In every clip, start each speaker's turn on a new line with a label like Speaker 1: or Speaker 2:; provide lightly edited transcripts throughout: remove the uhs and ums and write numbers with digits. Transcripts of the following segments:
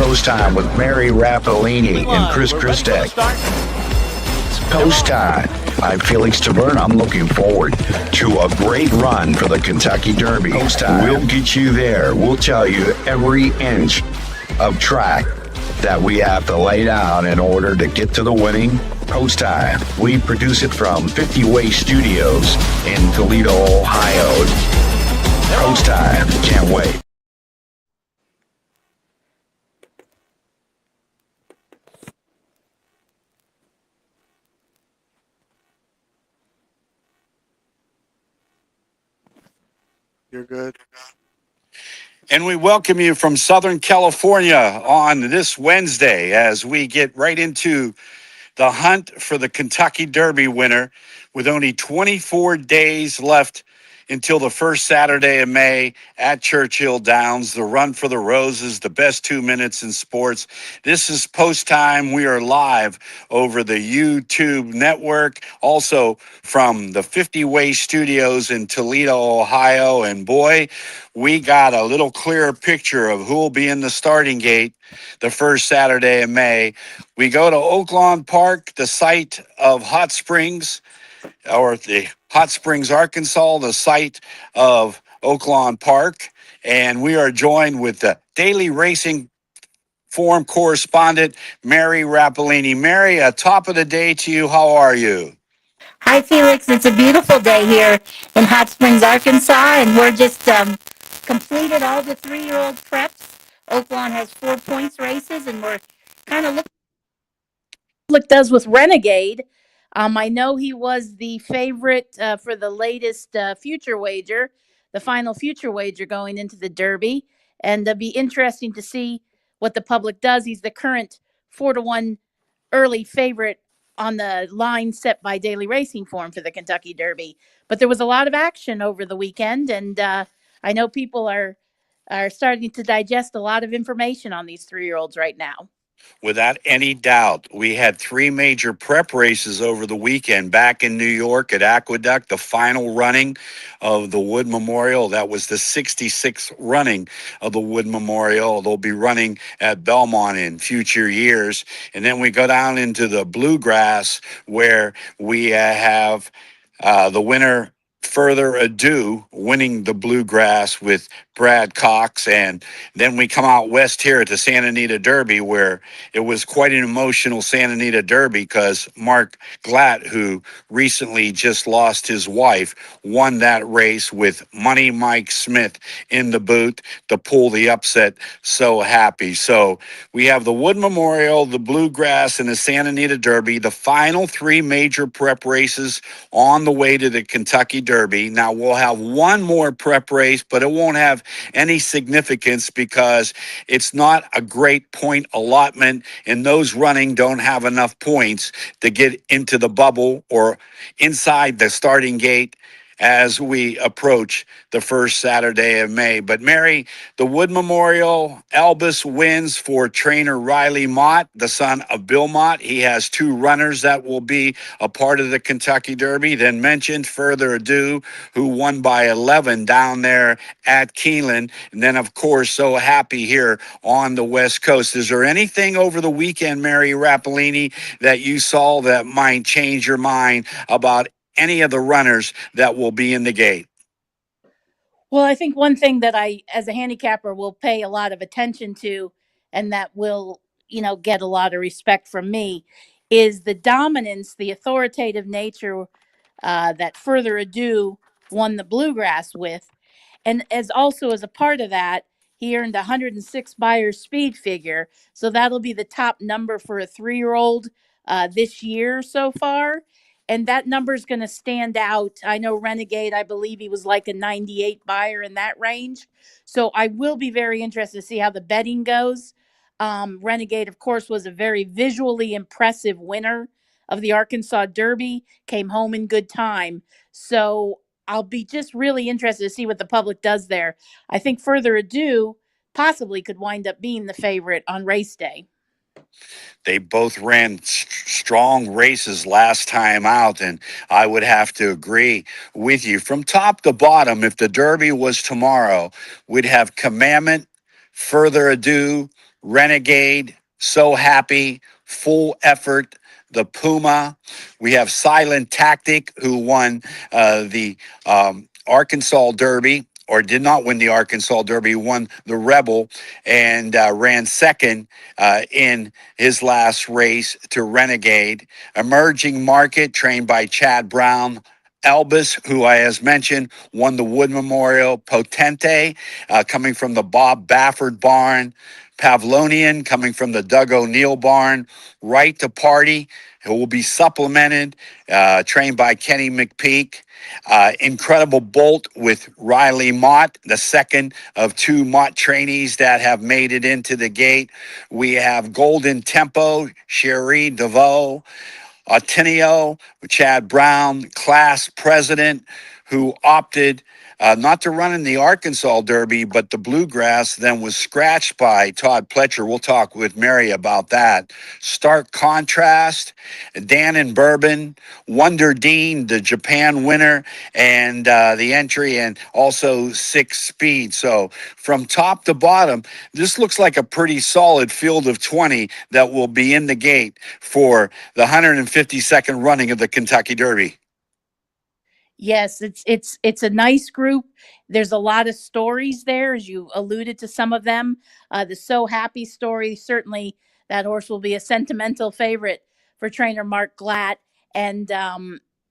Speaker 1: Post Time with Mary Rappolini and Chris Christek. Post Time. I'm Felix Taberna. I'm looking forward to a great run for the Kentucky Derby. Post Time. We'll get you there. We'll tell you every inch of track that we have to lay down in order to get to the winning Post Time. We produce it from 50 Way Studios in Toledo, Ohio. Post Time. Can't wait.
Speaker 2: You're good.
Speaker 3: And we welcome you from Southern California on this Wednesday as we get right into the hunt for the Kentucky Derby winner with only 24 days left until the first Saturday of May at Churchill Downs. The Run for the Roses, the best 2 minutes in sports. This is Post Time. We are live over the YouTube network, also from the 50 Way Studios in Toledo, Ohio. And boy, we got a little clearer picture of who will be in the starting gate the first Saturday of May. We go to Oaklawn Park, the site of Hot Springs, or the Hot Springs, Arkansas, the site of Oaklawn Park. And we are joined with the Daily Racing Form correspondent, Mary Rappolini. Mary, top of the day to you. How are you?
Speaker 4: Hi, Felix. It's a beautiful day here in Hot Springs, Arkansas, and we're just completed all the 3-year-old preps. Oaklawn has 4 points races, and we're kind of looking what does with Renegade. I know he was the favorite for the latest future wager, the final future wager going into the Derby, and it'll be interesting to see what the public does. He's the current 4-1 early favorite on the line set by Daily Racing Form for the Kentucky Derby. But there was a lot of action over the weekend, and I know people are starting to digest a lot of information on these 3-year-olds right now.
Speaker 3: Without any doubt, we had 3 major prep races over the weekend back in New York at Aqueduct, the final running of the Wood Memorial. That was the 66th running of the Wood Memorial. They'll be running at Belmont in future years. And then we go down into the Bluegrass where we have the winner, Further Ado, winning the Bluegrass with Brad Cox. And then we come out west here at the Santa Anita Derby, where it was quite an emotional Santa Anita Derby because Mark Glatt, who recently just lost his wife, won that race with Money Mike Smith in the boot to pull the upset. So happy. So we have the Wood Memorial, the Bluegrass, and the Santa Anita Derby, the final 3 major prep races on the way to the Kentucky Derby. Now we'll have one more prep race, but it won't have any significance because it's not a great point allotment, and those running don't have enough points to get into the bubble or inside the starting gate as we approach the first Saturday of May. But Mary, the Wood Memorial, Albus wins for trainer Riley Mott, the son of Bill Mott. He has 2 runners that will be a part of the Kentucky Derby. Then mentioned Further Ado, who won by 11 down there at Keeneland. And then, of course, So Happy here on the West Coast. Is there anything over the weekend, Mary Rappolini, that you saw that might change your mind about any of the runners that will be in the gate?
Speaker 4: Well, I think one thing that I, as a handicapper, will pay a lot of attention to, and that will, get a lot of respect from me, is the dominance, the authoritative nature that Further Ado won the Bluegrass with. And as a part of that, he earned 106 Buyer's Speed figure. So that'll be the top number for a 3-year-old this year so far. And that number is going to stand out. I know Renegade, I believe he was like a 98 buyer in that range. So I will be very interested to see how the betting goes. Renegade, of course, was a very visually impressive winner of the Arkansas Derby, came home in good time. So I'll be just really interested to see what the public does there. I think Further Ado possibly could wind up being the favorite on race day.
Speaker 3: They both ran strong races last time out, and I would have to agree with you. From top to bottom, if the Derby was tomorrow, we'd have Commandment, Further Ado, Renegade, So Happy, Full Effort, the Puma. We have Silent Tactic, who won the Arkansas Derby, or did not win the Arkansas Derby, won the Rebel, and ran second in his last race to Renegade. Emerging Market, trained by Chad Brown. Elvis, who I as mentioned, won the Wood Memorial. Potente, coming from the Bob Baffert barn. Pavlonian, coming from the Doug O'Neill barn. Right to Party, who will be supplemented, trained by Kenny McPeak. Incredible Bolt with Riley Mott, the second of two Mott trainees that have made it into the gate. We have Golden Tempo, Cherie DeVoe. Ateneo, Chad Brown, class president, who opted not to run in the Arkansas Derby, but the Bluegrass, then was scratched by Todd Pletcher. We'll talk with Mary about that. Stark Contrast, Dan and Bourbon, Wonder Dean, the Japan winner, and the entry, and also Six Speed. So from top to bottom, this looks like a pretty solid field of 20 that will be in the gate for the 152nd running of the Kentucky Derby.
Speaker 4: Yes, it's a nice group. There's a lot of stories there, as you alluded to some of them. The So Happy story, certainly that horse will be a sentimental favorite for trainer Mark Glatt, and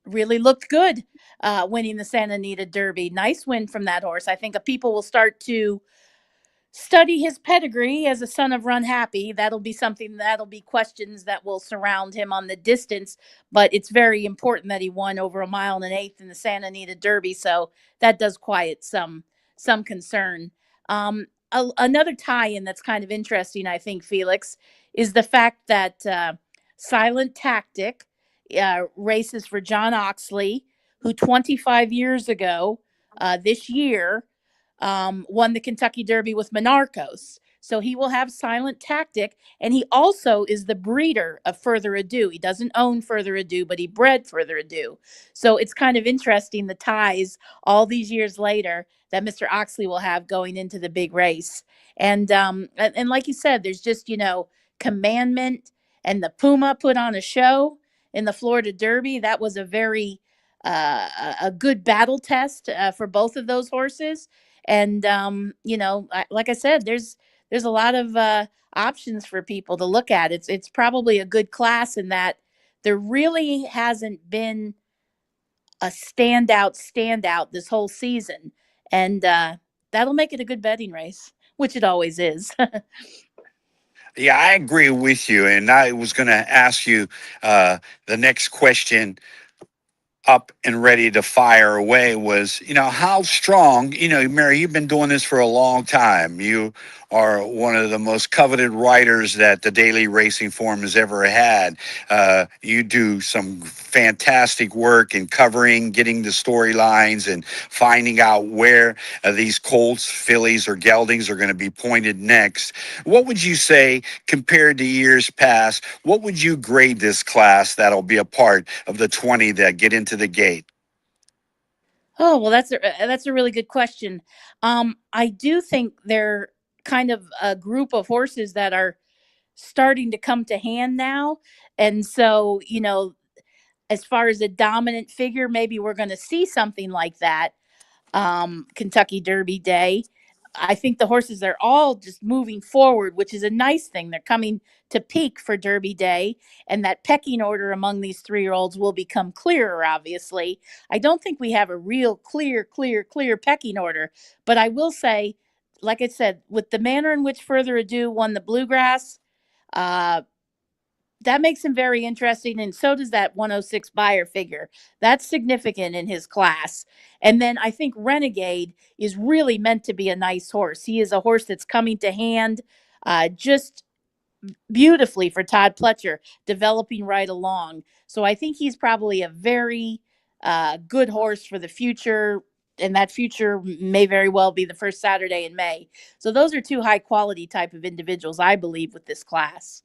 Speaker 4: really looked good winning the Santa Anita Derby. Nice win from that horse. I think people will start to study his pedigree as a son of Run Happy. That'll be something, that'll be questions that will surround him on the distance, but it's very important that he won over a mile and an eighth in the Santa Anita Derby, so that does quiet some concern. Another tie-in that's kind of interesting, I think, Felix, is the fact that Silent Tactic races for John Oxley, who 25 years ago this year won the Kentucky Derby with Monarchos. So he will have Silent Tactic, and he also is the breeder of Further Ado. He doesn't own Further Ado, but he bred Further Ado. So it's kind of interesting, the ties all these years later that Mr. Oxley will have going into the big race. And like you said, there's just, Commandment and the Puma put on a show in the Florida Derby. That was a very a good battle test for both of those horses. And like I said, there's a lot of options for people to look at. It's probably a good class in that there really hasn't been a standout this whole season, and that'll make it a good betting race, which it always is.
Speaker 3: Yeah, I agree with you. And I was going to ask you the next question up and ready to fire away was, how strong, Mary, you've been doing this for a long time. You are one of the most coveted writers that the Daily Racing Form has ever had. You do some fantastic work in covering, getting the storylines and finding out where these colts, fillies, or geldings are going to be pointed next. What would you say, compared to years past, what would you grade this class that'll be a part of the 20 that get into the gate?
Speaker 4: Oh, well, that's a really good question. I do think they're kind of a group of horses that are starting to come to hand now. And so, as far as a dominant figure, maybe we're going to see something like that Kentucky Derby Day. I think the horses are all just moving forward, which is a nice thing. They're coming to peak for Derby Day, and that pecking order among these 3-year-olds will become clearer, obviously. I don't think we have a real clear pecking order, but I will say, like I said, with the manner in which Further Ado won the Bluegrass, uh, that makes him very interesting, and so does that 106 buyer figure. That's significant in his class. And then I think Renegade is really meant to be a nice horse. He is a horse that's coming to hand just beautifully for Todd Pletcher, developing right along. So I think he's probably a very good horse for the future, and that future may very well be the first Saturday in May. So those are two high quality type of individuals, I believe, with this class.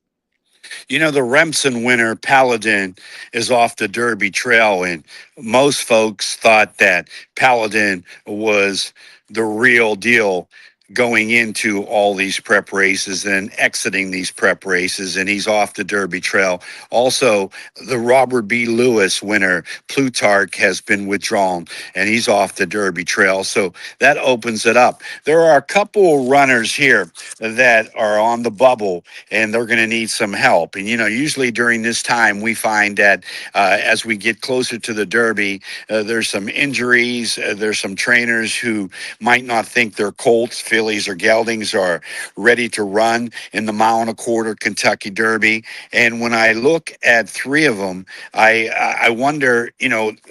Speaker 3: The Remsen winner, Paladin, is off the Derby Trail, and most folks thought that Paladin was the real deal. going into all these prep races and exiting these prep races, and he's off the Derby Trail. Also, the Robert B. Lewis winner, Plutarch, has been withdrawn, and he's off the Derby Trail. So that opens it up. There are a couple of runners here that are on the bubble, and they're going to need some help. And, usually during this time, we find that as we get closer to the Derby, there's some injuries. There's some trainers who might not think their colts, fillies, or geldings are ready to run in the mile and a quarter Kentucky Derby. And when I look at three of them, I wonder,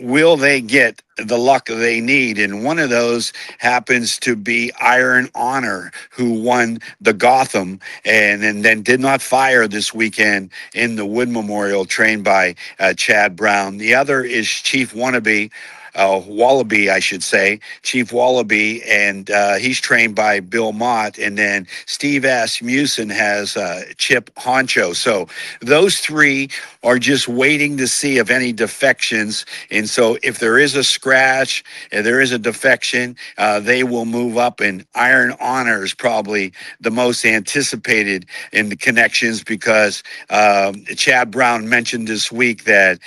Speaker 3: will they get the luck they need? And one of those happens to be Iron Honor, who won the Gotham and then did not fire this weekend in the Wood Memorial, trained by Chad Brown. The other is Chief Wallaby, I should say, Chief Wallaby, and he's trained by Bill Mott. And then Steve Asmussen has Chip Honcho. So those three are just waiting to see if any defections. And so if there is a scratch, if there is a defection, they will move up. And Iron Honor is probably the most anticipated in the connections, because Chad Brown mentioned this week that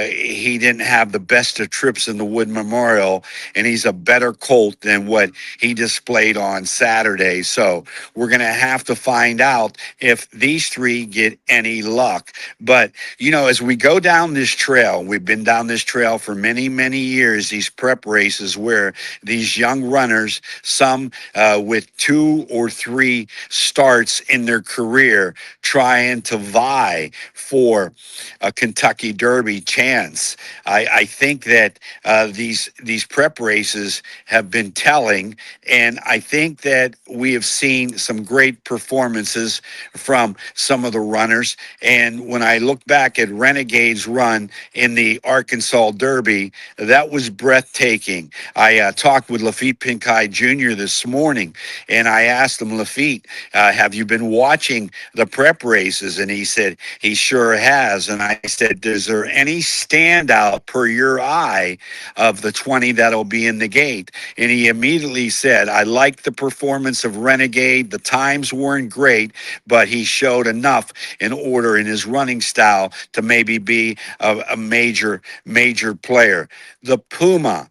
Speaker 3: he didn't have the best of trips in the Wood Memorial, and he's a better colt than what he displayed on Saturday. So we're going to have to find out if these three get any luck. But, as we go down this trail, we've been down this trail for many, many years, these prep races where these young runners, some with 2 or 3 starts in their career, trying to vie for a Kentucky Derby chance. I think that these prep races have been telling, and I think that we have seen some great performances from some of the runners. And when I look back at Renegade's run in the Arkansas Derby, that was breathtaking. I talked with Lafitte Pincay Jr. this morning, and I asked him, Lafitte, have you been watching the prep races? And he said he sure has. And I said, is there any standout per your eye of the 20 that'll be in the gate? And he immediately said, I like the performance of Renegade. The times weren't great, but he showed enough in order in his running style to maybe be a major player. The Puma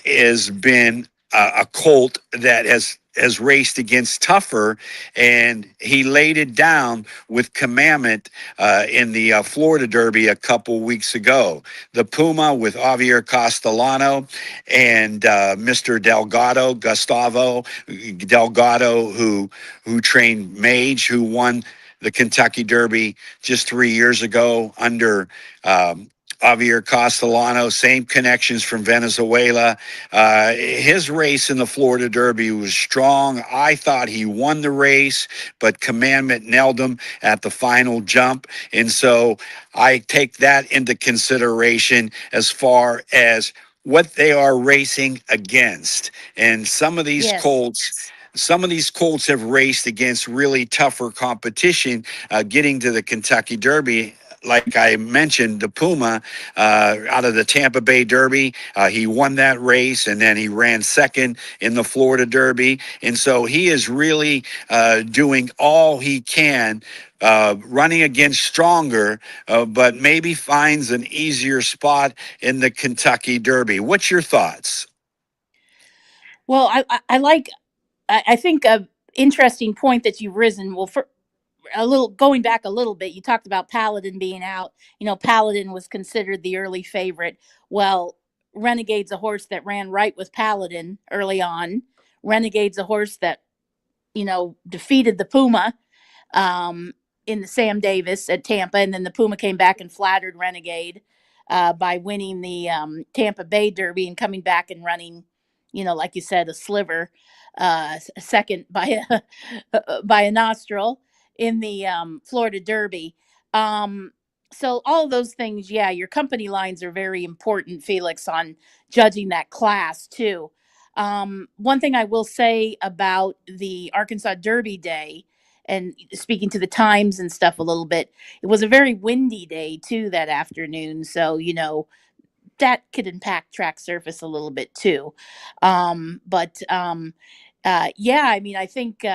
Speaker 3: has been a colt that has raced against tougher, and he laid it down with Commandment in the Florida Derby a couple weeks ago. The Puma with Javier Castellano and Mr. Gustavo Delgado, who trained Mage, who won the Kentucky Derby just 3 years ago under Javier Castellano. Same connections from Venezuela. His race in the Florida Derby was strong. I thought he won the race, but Commandment nailed him at the final jump. And so I take that into consideration as far as what they are racing against. And some of these colts have raced against really tougher competition, getting to the Kentucky Derby. Like I mentioned, the Puma out of the Tampa Bay Derby, he won that race, and then he ran second in the Florida Derby. And so he is really doing all he can, running against stronger, but maybe finds an easier spot in the Kentucky Derby. What's your thoughts?
Speaker 4: Well, I think a interesting point that you've risen. Well, for a little going back a little bit, you talked about Paladin being out. Paladin was considered the early favorite. Well, Renegade's a horse that ran right with Paladin early on. Renegade's a horse that defeated the Puma in the Sam Davis at Tampa, and then the Puma came back and flattered Renegade by winning the Tampa Bay Derby and coming back and running, like you said, a sliver, second by a nostril in the Florida Derby. So all of those things, yeah, your company lines are very important, Felix, on judging that class too. One thing I will say about the Arkansas Derby day, and speaking to the times and stuff a little bit, it was a very windy day too that afternoon. So, that could impact track surface a little bit too. But Yeah, I mean, I think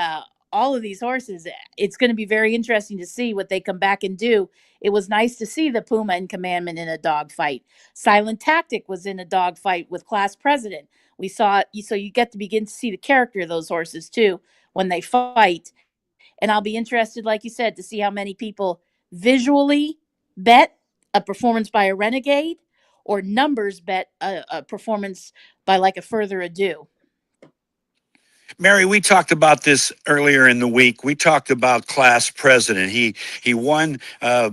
Speaker 4: all of these horses, it's going to be very interesting to see what they come back and do. It was nice to see the Puma and Commandment in a dogfight. Silent Tactic was in a dogfight with Class President. We saw it, so you get to begin to see the character of those horses too when they fight. And I'll be interested, like you said, to see how many people visually bet a performance by a Renegade or numbers bet a performance by like a Further Ado.
Speaker 3: Mary, we talked about this earlier in the week. We talked about Class President. He won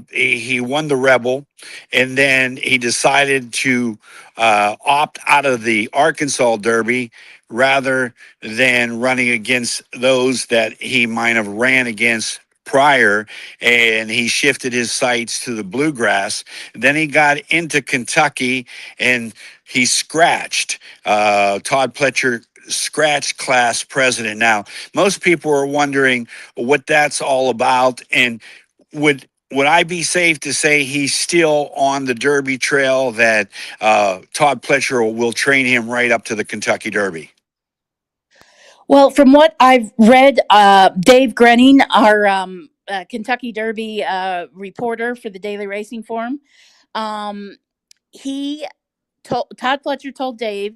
Speaker 3: he won the Rebel, and then he decided to opt out of the Arkansas Derby rather than running against those that he might have ran against prior, and he shifted his sights to the bluegrass. Then he got into Kentucky and he scratched Todd Pletcher scratch Class President. Now, most people are wondering what that's all about, and would I be safe to say he's still on the Derby trail, that Todd Pletcher will train him right up to the Kentucky Derby?
Speaker 4: Well, from what I've read, Dave Grenning, our Kentucky Derby reporter for the Daily Racing Form, um, he Todd Pletcher told Dave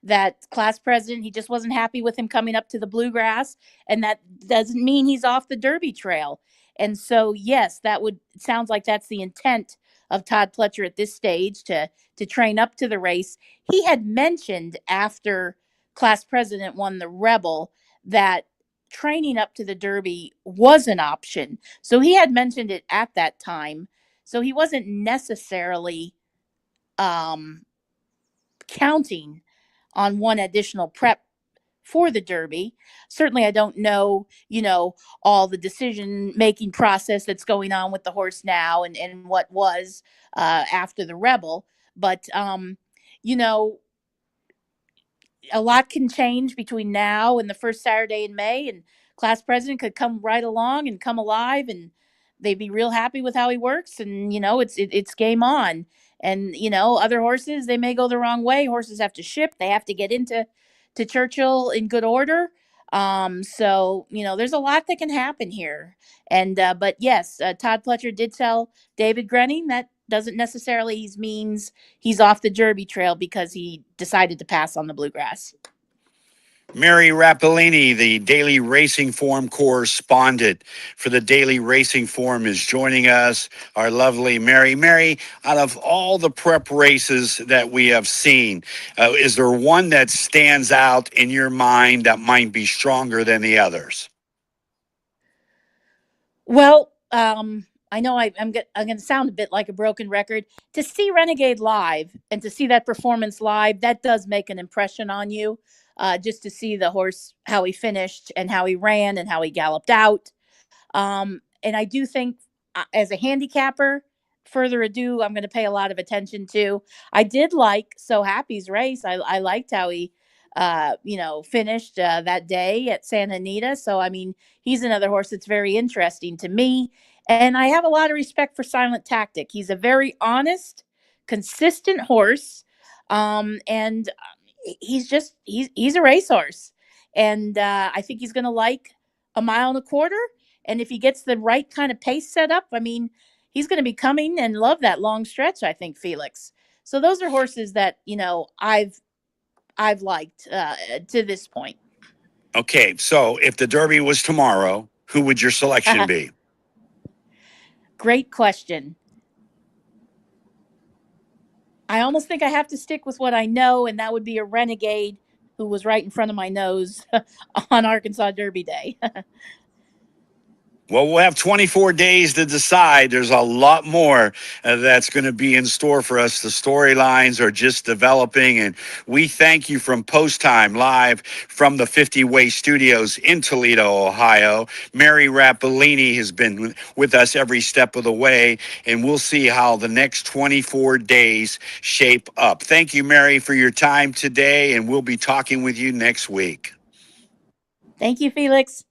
Speaker 4: that Class President, he just wasn't happy with him coming up to the bluegrass, and that doesn't mean he's off the Derby trail. And so, yes, that would sounds like that's the intent of Todd Pletcher at this stage to train up to the race. He had mentioned after Class President won the Rebel that training up to the Derby was an option. So he had mentioned it at that time. So he wasn't necessarily um counting on one additional prep for the Derby. Certainly, I don't know, all the decision making process that's going on with the horse now and what was after the Rebel. But, you know, a lot can change between now and the first Saturday in May, and Class President could come right along and come alive, and they'd be real happy with how he works, and it's game on. And other horses, they may go the wrong way. Horses have to ship; they have to get into to Churchill in good order. So there's a lot that can happen here. And but yes, Todd Pletcher did tell David Grenning that doesn't necessarily means he's off the Derby trail because he decided to pass on the bluegrass.
Speaker 3: Mary Rappolini, the Daily Racing Form correspondent for the Daily Racing Form, is joining us. Our lovely Mary. Mary, out of all the prep races that we have seen, is there one that stands out in your mind that might be stronger than the others?
Speaker 4: Well, I know I'm going to sound a bit like a broken record. To see Renegade live and to see that performance live, that does make an impression on you. Just to see the horse, how he finished and how he ran and how he galloped out. And I do think, as a handicapper, Further Ado, I'm going to pay a lot of attention to. I did like So Happy's race. I liked how he, finished that day at Santa Anita. So, I mean, he's another horse that's very interesting to me. And I have a lot of respect for Silent Tactic. He's a very honest, consistent horse. And he's a racehorse. And I think he's going to like a mile and a quarter. And if he gets the right kind of pace set up, I mean, he's going to be coming and love that long stretch, I think, Felix. So those are horses that, I've liked to this point.
Speaker 3: Okay, so if the Derby was tomorrow, who would your selection be?
Speaker 4: Great question. I almost think I have to stick with what I know, and that would be a Renegade who was right in front of my nose on Arkansas Derby Day.
Speaker 3: Well, we'll have 24 days to decide. There's a lot more that's going to be in store for us. The storylines are just developing, and we thank you from Post Time live from the 50 Way Studios in Toledo, Ohio. Mary Rappolini has been with us every step of the way, and we'll see how the next 24 days shape up. Thank you, Mary, for your time today, and we'll be talking with you next week.
Speaker 4: Thank you, Felix.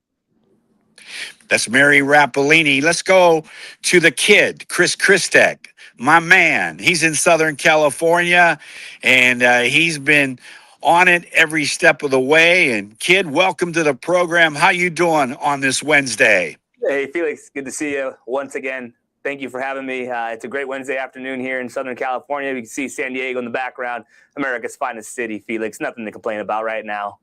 Speaker 3: That's Mary Rappolini. Let's go to the kid, Chris Christek, my man. He's in Southern California, and he's been on it every step of the way. And kid, welcome to the program. How you doing on this Wednesday?
Speaker 5: Hey, Felix, good to see you once again. Thank you for having me. It's a great Wednesday afternoon here in Southern California. You can see San Diego in the background, America's finest city, Felix. Nothing to complain about right now.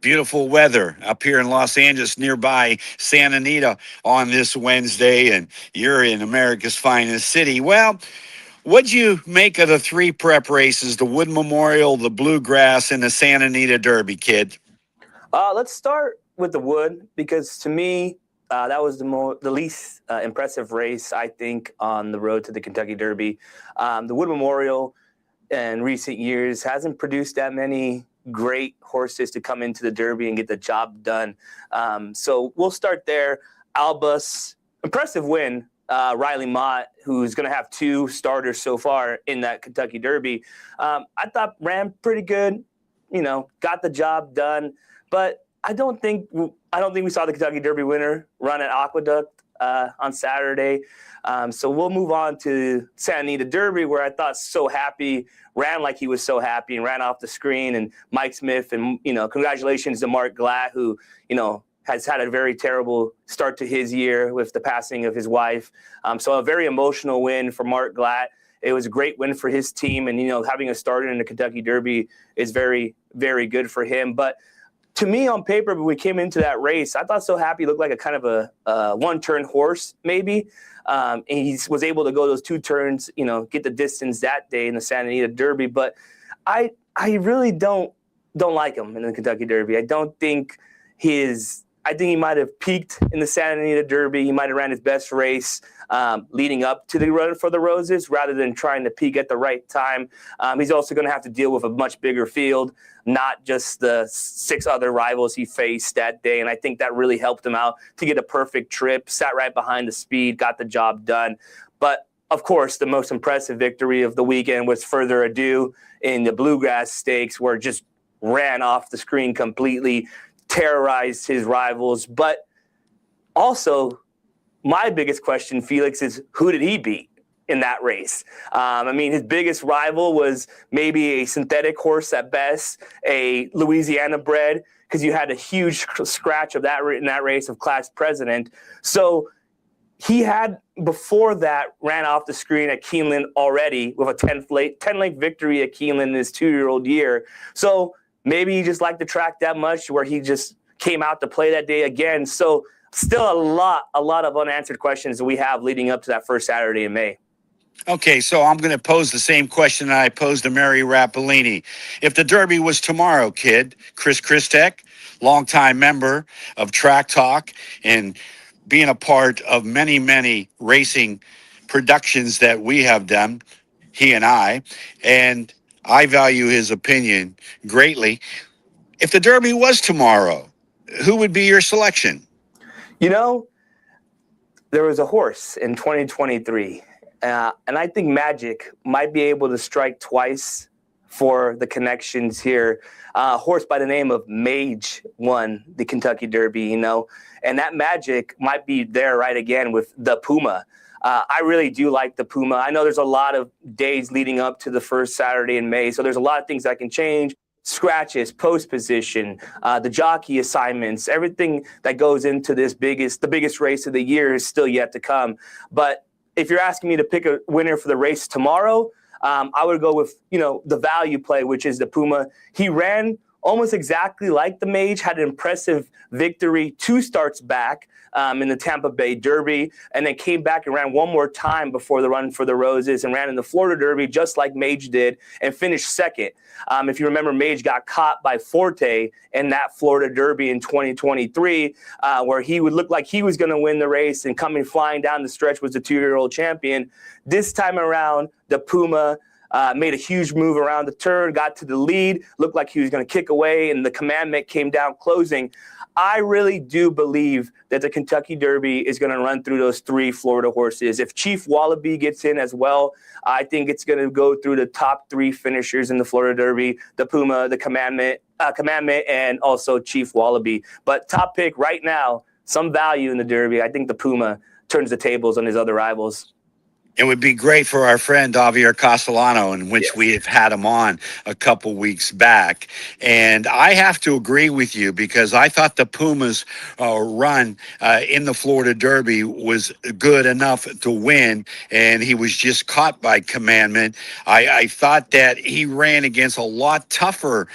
Speaker 3: Beautiful weather up here in Los Angeles, nearby Santa Anita on this Wednesday, and you're in America's finest city. Well, what'd you make of the three prep races, the Wood Memorial, the Bluegrass, and the Santa Anita Derby, kid?
Speaker 5: Let's start with the Wood, because to me, that was the least impressive race, I think, on the road to the Kentucky Derby. The Wood Memorial in recent years hasn't produced that many great horses to come into the Derby and get the job done. So we'll start there. Albus, impressive win. Riley Mott, who's going to have two starters so far in that Kentucky Derby. I thought ran pretty good, got the job done, but I don't think we saw the Kentucky Derby winner run at Aqueduct on Saturday. So we'll move on to Santa Anita Derby, where I thought So Happy ran like he was so happy and ran off the screen. And Mike Smith, and congratulations to Mark Glatt, who has had a very terrible start to his year with the passing of his wife. So a very emotional win for Mark Glatt. It was a great win for his team, and having a starter in the Kentucky Derby is very, very good for him. But to me, on paper, when we came into that race, I thought So Happy looked like a kind of a one-turn horse, maybe. And he was able to go those two turns, get the distance that day in the Santa Anita Derby. But I really don't like him in the Kentucky Derby. I think he might have peaked in the Santa Anita Derby. He might have ran his best race leading up to the Run for the Roses rather than trying to peak at the right time. He's also going to have to deal with a much bigger field, not just the 6 other rivals he faced that day. And I think that really helped him out to get a perfect trip, sat right behind the speed, got the job done. But, of course, the most impressive victory of the weekend was Further Ado in the Bluegrass Stakes, where it just ran off the screen completely, terrorized his rivals. But also, my biggest question, Felix, is who did he beat in that race? His biggest rival was maybe a synthetic horse at best, a Louisiana bred, because you had a huge scratch of that in that race of Class President. So he had, before that, ran off the screen at Keeneland already with a 10-length victory at Keeneland in his 2-year-old year. So maybe he just liked the track that much where he just came out to play that day again. So still a lot of unanswered questions that we have leading up to that first Saturday in May.
Speaker 3: Okay, so I'm going to pose the same question I posed to Mary Rappolini. If the Derby was tomorrow, kid, Chris Christek, longtime member of Track Talk and being a part of many, many racing productions that we have done, he and I value his opinion greatly. If the Derby was tomorrow, who would be your selection?
Speaker 5: There was a horse in 2023, and I think Magic might be able to strike twice for the connections here. A horse by the name of Mage won the Kentucky Derby, and that Magic might be there right again with the Puma. I really do like the Puma. I know there's a lot of days leading up to the first Saturday in May, so there's a lot of things that can change. Scratches, post position, the jockey assignments, everything that goes into the biggest race of the year is still yet to come. But if you're asking me to pick a winner for the race tomorrow, I would go with, the value play, which is the Puma. He ran almost exactly like the Mage, had an impressive victory 2 starts back in the Tampa Bay Derby, and then came back and ran one more time before the Run for the Roses and ran in the Florida Derby just like Mage did and finished second. If you remember, Mage got caught by Forte in that Florida Derby in 2023, where he would look like he was going to win the race, and coming flying down the stretch was the 2-year-old champion. This time around, the Puma made a huge move around the turn, got to the lead, looked like he was going to kick away, and the commandment came down closing. I really do believe that the Kentucky Derby is going to run through those 3 Florida horses. If Chief Wallaby gets in as well, I think it's going to go through the top 3 finishers in the Florida Derby, the Puma, the Commandment, and also Chief Wallaby. But top pick right now, some value in the Derby. I think the Puma turns the tables on his other rivals.
Speaker 3: It would be great for our friend Javier Castellano, in which
Speaker 5: Yes.
Speaker 3: we have had him on a couple weeks back. And I have to agree with you because I thought the Pumas run in the Florida Derby was good enough to win, and he was just caught by commandment. I thought that he ran against a lot tougher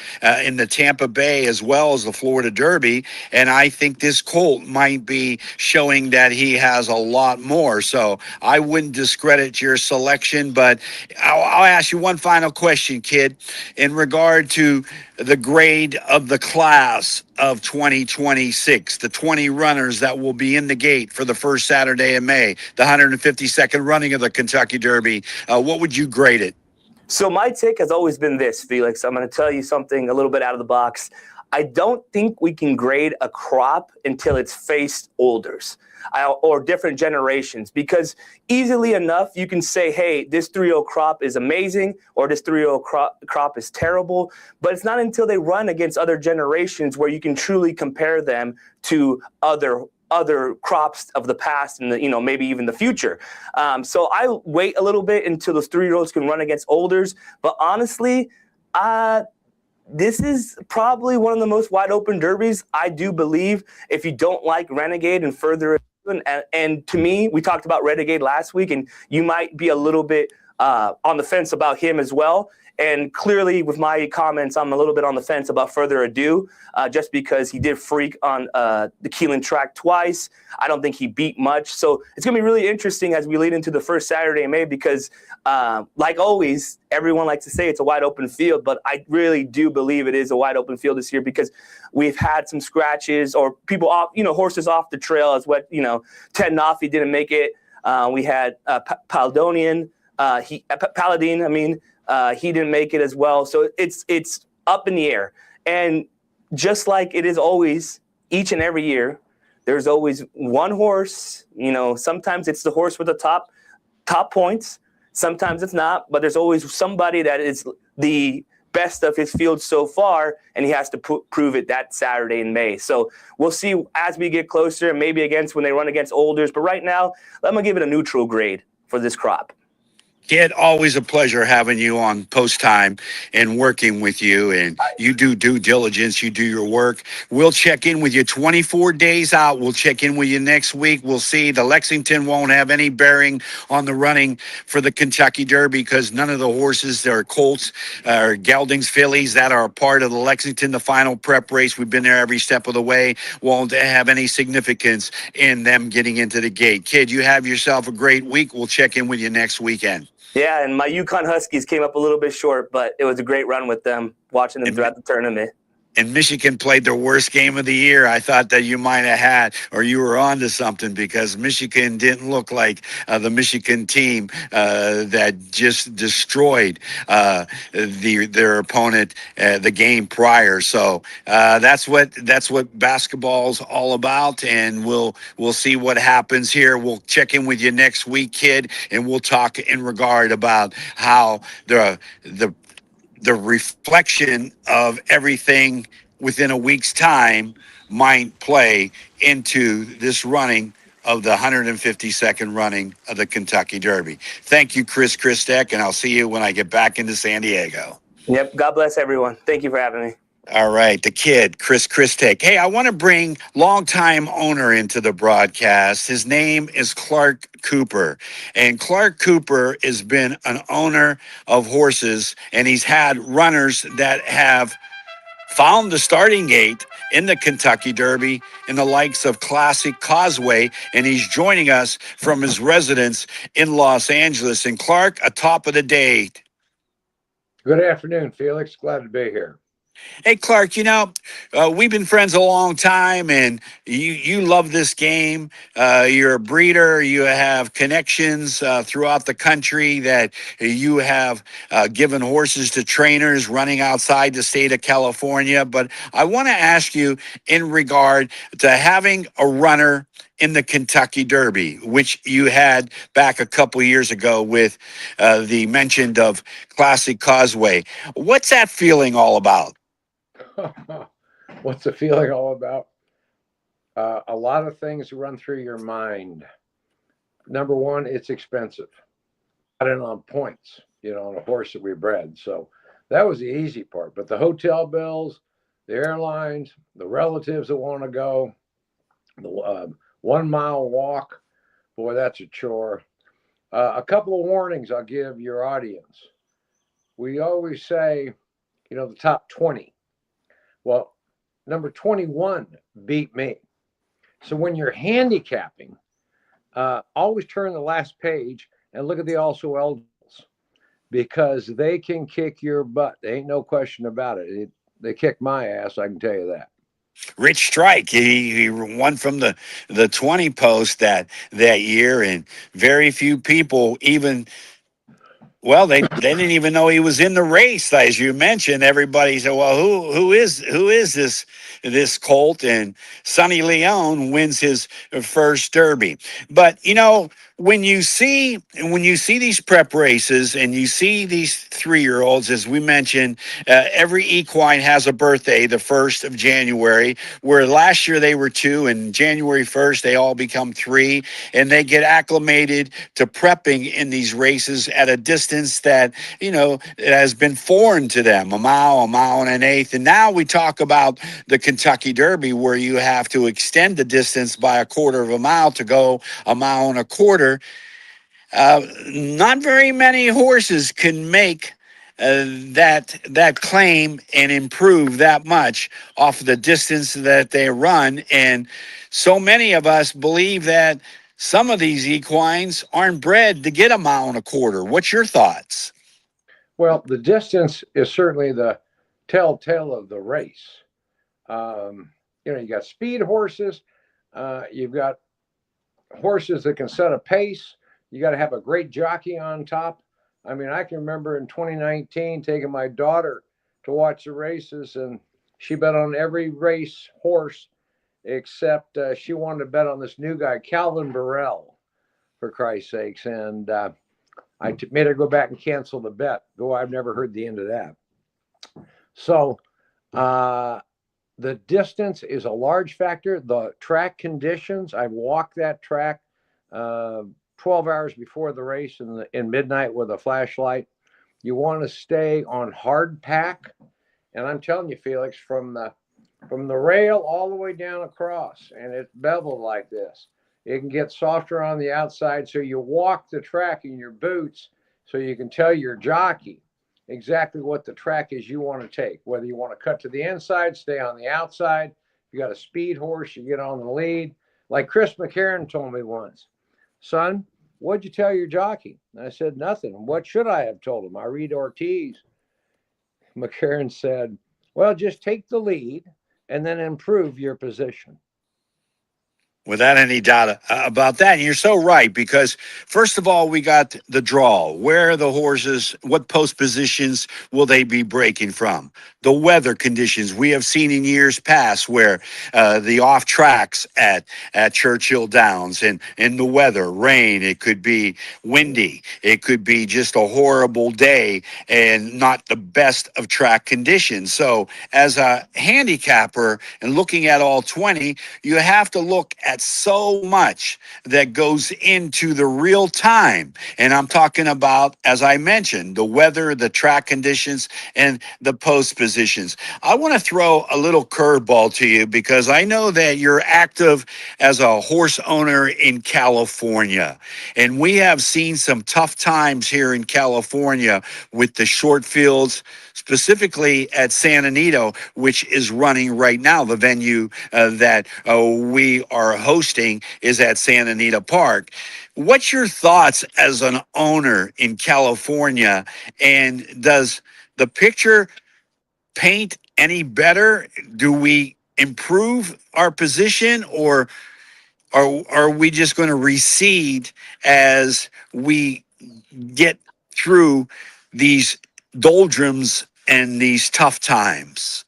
Speaker 3: in the Tampa Bay as well as the Florida Derby, and I think this colt might be showing that he has a lot more. So I wouldn't discredit your selection, but I'll ask you one final question, kid, in regard to the grade of the class of 2026, the 20 runners that will be in the gate for the first Saturday in May, the 152nd running of the Kentucky Derby. What would you grade it?
Speaker 5: So my take has always been this, Felix. I'm going to tell you something a little bit out of the box. I don't think we can grade a crop until it's faced olders or different generations, because easily enough you can say, hey, this 3-0 crop is amazing or this 3-0 crop is terrible, but it's not until they run against other generations where you can truly compare them to other crops of the past and maybe even the future. So I wait a little bit until those 3-year-olds can run against olders. But honestly, this is probably one of the most wide open derbies. I do believe if you don't like Renegade and further, and to me, we talked about Renegade last week, and you might be a little bit on the fence about him as well. And clearly, with my comments, I'm a little bit on the fence about Further Ado, just because he did freak on the Keeneland track twice. I don't think he beat much. So it's going to be really interesting as we lead into the first Saturday in May, because like always, everyone likes to say it's a wide open field, but I really do believe it is a wide open field this year, because we've had some scratches or people off, horses off the trail, as what, Ted Noffey didn't make it. We had Paladin, he didn't make it as well. So it's up in the air. And just like it is always, each and every year, there's always one horse. Sometimes it's the horse with the top points. Sometimes it's not, but there's always somebody that is the best of his field so far, and he has to prove it that Saturday in May. So we'll see as we get closer, and maybe when they run against olders. But right now, I'm going to give it a neutral grade for this crop.
Speaker 3: Kid, always a pleasure having you on Post Time and working with you. And you do due diligence. You do your work. We'll check in with you 24 days out. We'll check in with you next week. We'll see. The Lexington won't have any bearing on the running for the Kentucky Derby, because none of the horses, there are colts or geldings, fillies that are a part of the Lexington, the final prep race. We've been there every step of the way. Won't have any significance in them getting into the gate. Kid, you have yourself a great week. We'll check in with you next weekend.
Speaker 5: Yeah, and my Yukon Huskies came up a little bit short, but it was a great run with them, watching them throughout the tournament.
Speaker 3: And Michigan played their worst game of the year. I thought that you might have had, or you were onto something, because Michigan didn't look like the Michigan team that just destroyed their opponent the game prior. So that's what basketball's all about, and we'll see what happens here. We'll check in with you next week, kid, and we'll talk in regard about how the reflection of everything within a week's time might play into this running of the 152nd running of the Kentucky Derby. Thank you, Chris Christek, and I'll see you when I get back into San Diego.
Speaker 5: Yep. God bless everyone. Thank you for having me.
Speaker 3: All right, the kid, Chris Christek. Hey, I want to bring longtime owner into the broadcast. His name is Clarke Cooper. And Clarke Cooper has been an owner of horses, and he's had runners that have found the starting gate in the Kentucky Derby in the likes of Classic Causeway, and he's joining us from his residence in Los Angeles. And Clarke, a top of the day.
Speaker 6: Good afternoon, Felix. Glad to be here.
Speaker 3: Hey, Clarke, we've been friends a long time, and you love this game. You're a breeder. You have connections throughout the country that you have given horses to trainers running outside the state of California. But I want to ask you in regard to having a runner in the Kentucky Derby, which you had back a couple years ago with the mention of Classic Causeway. What's that feeling all about?
Speaker 6: What's the feeling all about? A lot of things run through your mind. Number one, it's expensive. in on points, on a horse that we bred. So that was the easy part. But the hotel bills, the airlines, the relatives that want to go, the 1 mile walk, boy, that's a chore. A couple of warnings I'll give your audience. We always say, the top 20. Well, number 21 beat me. So when you're handicapping, always turn the last page and look at the also eligibles, because they can kick your butt. There ain't no question about it. They kick my ass, I can tell you that.
Speaker 3: Rich Strike, he won from the 20 post that year, and very few people even. Well, they didn't even know he was in the race, as you mentioned. Everybody said, "Well, who is this colt?" And Sonny Leone wins his first Derby. But when you see these prep races and you see these 3-year-olds, as we mentioned, every equine has a birthday, the 1st of January. Where last year they were 2, and January 1st they all become 3, and they get acclimated to prepping in these races at a distance that it has been foreign to them, a mile and an eighth. And now we talk about the Kentucky Derby, where you have to extend the distance by a quarter of a mile to go a mile and a quarter. Not very many horses can make that claim and improve that much off of the distance that they run. And so many of us believe that some of these equines aren't bred to get a mile and a quarter. What's your thoughts?
Speaker 6: Well, the distance is certainly the telltale of the race. You got speed horses. You've got horses that can set a pace. You got to have a great jockey on top. I mean, I can remember in 2019 taking my daughter to watch the races, and she bet on every race horse except she wanted to bet on this new guy, Calvin Burrell, for Christ's sakes. And I made her go back and cancel the bet, though I've never heard the end of that. So the distance is a large factor. The track conditions, I've walked that track 12 hours before the race in midnight with a flashlight. You want to stay on hard pack. And I'm telling you, Felix, from the rail all the way down across, and it's beveled like this. It can get softer on the outside, so you walk the track in your boots so you can tell your jockey exactly what the track is you want to take, whether you want to cut to the inside, stay on the outside. If you got a speed horse, you get on the lead. Like Chris McCarron told me once, "Son, what'd you tell your jockey?" And I said, "Nothing." "What should I have told him?" "I read Ortiz." McCarron said, "Well, just take the lead and then improve your position."
Speaker 3: Without any doubt about that. And you're so right, because first of all, we got the draw. Where are the horses? What post positions will they be breaking from? The weather conditions we have seen in years past, where the off tracks at Churchill Downs, and in the weather, rain, it could be windy, it could be just a horrible day and not the best of track conditions. So as a handicapper and looking at all 20, you have to look at so much that goes into the real time. And I'm talking about, as I mentioned, the weather, the track conditions, and the post positions. I want to throw a little curveball to you, because I know that you're active as a horse owner in California. And we have seen some tough times here in California with the short fields, specifically at San Anito, which is running right now. The venue that we are hosting is at Santa Anita Park. What's your thoughts as an owner in California? And does the picture paint any better? Do we improve our position, or are we just going to recede as we get through these doldrums and these tough times?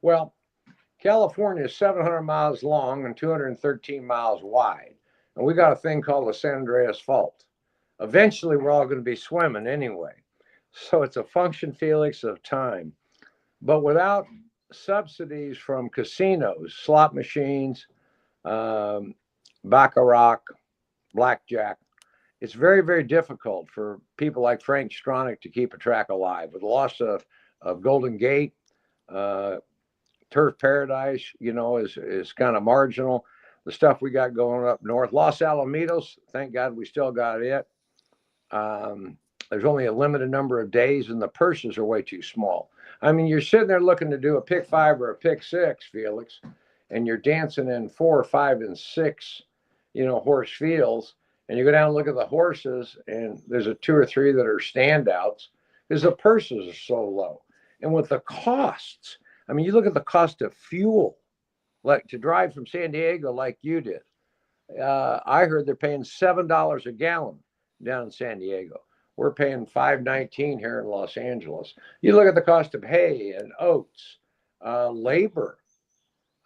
Speaker 6: Well, California is 700 miles long and 213 miles wide. And we got a thing called the San Andreas Fault. Eventually, we're all going to be swimming anyway. So it's a function, Felix, of time. But without subsidies from casinos, slot machines, baccarat, blackjack, it's very, very difficult for people like Frank Stronach to keep a track alive. With the loss of Golden Gate, uh, Turf Paradise, is kind of marginal. The stuff we got going up north, Los Alamitos, thank God we still got it. There's only a limited number of days, and the purses are way too small. I mean, you're sitting there looking to do a pick 5 or a pick 6, Felix, and you're dancing in 4, 5, and 6, horse fields. And you go down and look at the horses, and there's a 2 or 3 that are standouts because the purses are so low. And with the costs, I mean, you look at the cost of fuel, like to drive from San Diego, like you did. I heard they're paying $7 a gallon down in San Diego. We're paying $5.19 here in Los Angeles. You look at the cost of hay and oats, labor.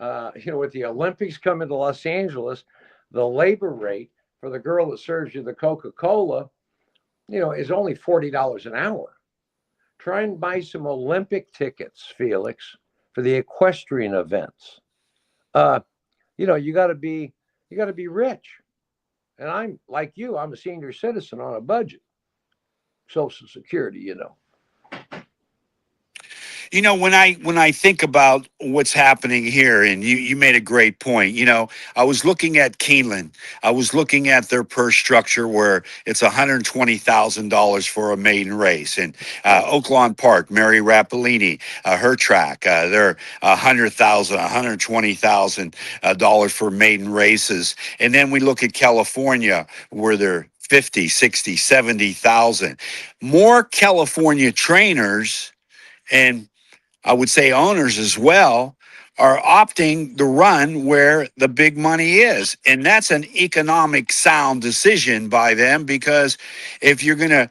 Speaker 6: With the Olympics coming to Los Angeles, the labor rate for the girl that serves you the Coca-Cola, is only $40 an hour. Try and buy some Olympic tickets, Felix, for the equestrian events. You got to be rich. And I'm like you, I'm a senior citizen on a budget. Social Security.
Speaker 3: When I think about what's happening here, and you made a great point. I was looking at Keeneland. I was looking at their purse structure where it's $120,000 for a maiden race, and Oaklawn Park, Mary Rappolini, her track, they're $100,000, $120,000 for maiden races, and then we look at California where they're 50, 60, 70,000. More California trainers and I would say owners as well are opting to run where the big money is. And that's an economic sound decision by them, because if you're going to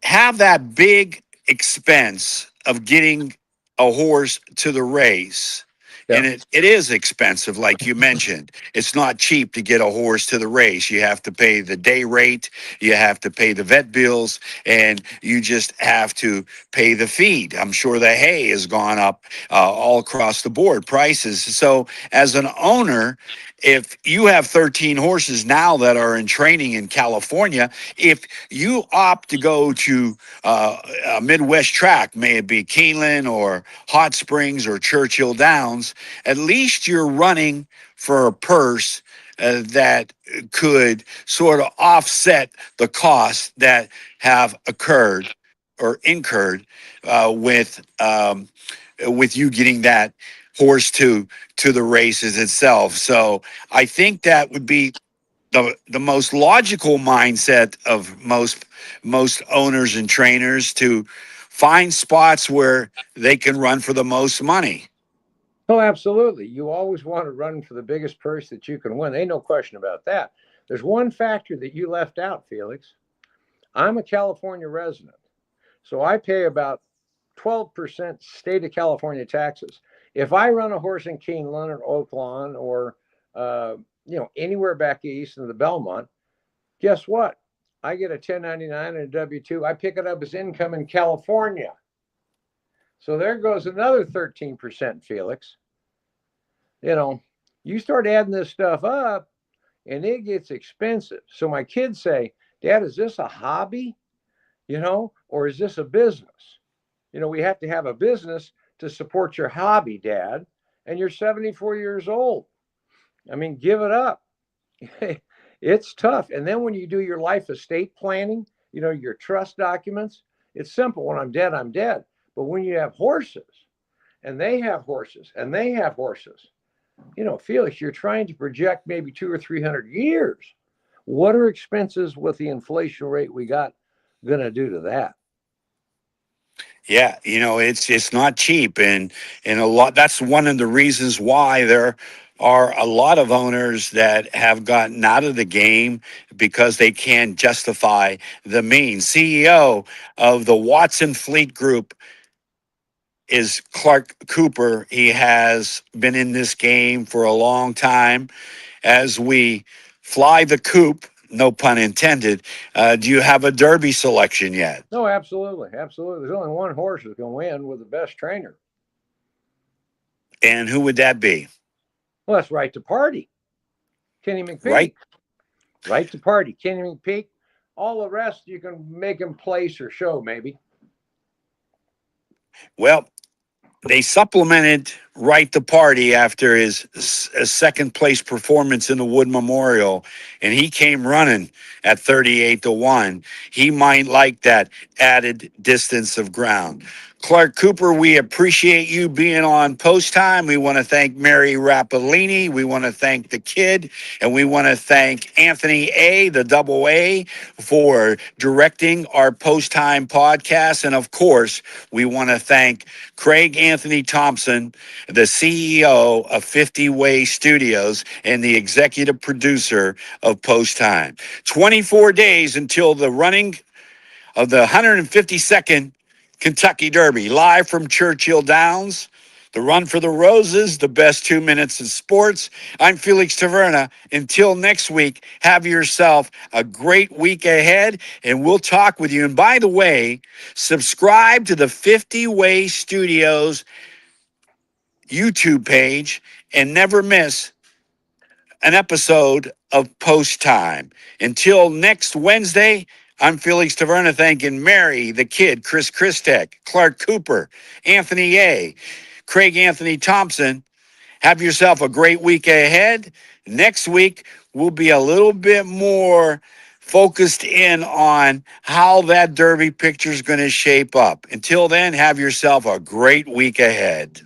Speaker 3: have that big expense of getting a horse to the race, and it is expensive, like you mentioned. It's not cheap to get a horse to the race. You have to pay the day rate, you have to pay the vet bills, and you just have to pay the feed. I'm sure the hay has gone up all across the board, prices. So as an owner, if you have 13 horses now that are in training in California, if you opt to go to a Midwest track, may it be Keeneland or Hot Springs or Churchill Downs, at least you're running for a purse that could sort of offset the costs that have occurred or incurred with you getting that horse to the races itself. So I think that would be the most logical mindset of most owners and trainers, to find spots where they can run for the most money.
Speaker 6: Oh, absolutely. You always want to run for the biggest purse that you can win. Ain't no question about that. There's one factor that you left out, Felix. I'm a California resident, so I pay about 12% state of California taxes. If I run a horse in Keeneland or Oaklawn or anywhere back east in the Belmont, guess what? I get a 1099 and a W-2. I pick it up as income in California. So there goes another 13%, Felix. You start adding this stuff up and it gets expensive. So my kids say, Dad, is this a hobby? Or is this a business? We have to have a business to support your hobby, Dad. And you're 74 years old. I mean, give it up. It's tough. And then when you do your life estate planning, your trust documents, it's simple. When I'm dead, I'm dead. But when you have horses and they have horses and they have horses, Felix, you're trying to project maybe 200 or 300 years. What are expenses with the inflation rate we got going to do to that?
Speaker 3: Yeah, it's not cheap, and a lot. That's one of the reasons why there are a lot of owners that have gotten out of the game, because they can't justify the means. CEO of the Watson Fleet Group is Clarke Cooper. He has been in this game for a long time. As we fly the coop, no pun intended, do you have a Derby selection yet?
Speaker 6: No, absolutely. Absolutely. There's only one horse that's going to win with the best trainer.
Speaker 3: And who would that be?
Speaker 6: Well, that's Right to Party. Kenny McPhee.
Speaker 3: Right.
Speaker 6: Right to party. Can't even peak. All the rest you can make them place or show, maybe.
Speaker 3: Well, they supplemented Right to Party after his second place performance in the Wood Memorial, and he came running at 38-1. He might like that added distance of ground. Clarke Cooper, we appreciate you being on Post Time. We want to thank Mary Rappolini. We want to thank the kid, and we want to thank Anthony A., the double A, for directing our Post Time podcast. And of course, we want to thank Craig Anthony Thompson, the CEO of 50 Way Studios and the executive producer of Post Time. 24 days until the running of the 152nd Kentucky Derby, live from Churchill Downs. The Run for the Roses, the best 2 minutes in sports. I'm Felix Taverna. Until next week, have yourself a great week ahead, and we'll talk with you. And by the way, subscribe to the 50 Way Studios YouTube page and never miss an episode of Post Time. Until next Wednesday, I'm Felix Taverna thanking Mary, the kid, Chris Christek, Clarke Cooper, Anthony A., Craig Anthony Thompson. Have yourself a great week ahead. Next week, we'll be a little bit more focused in on how that Derby picture is going to shape up. Until then, have yourself a great week ahead.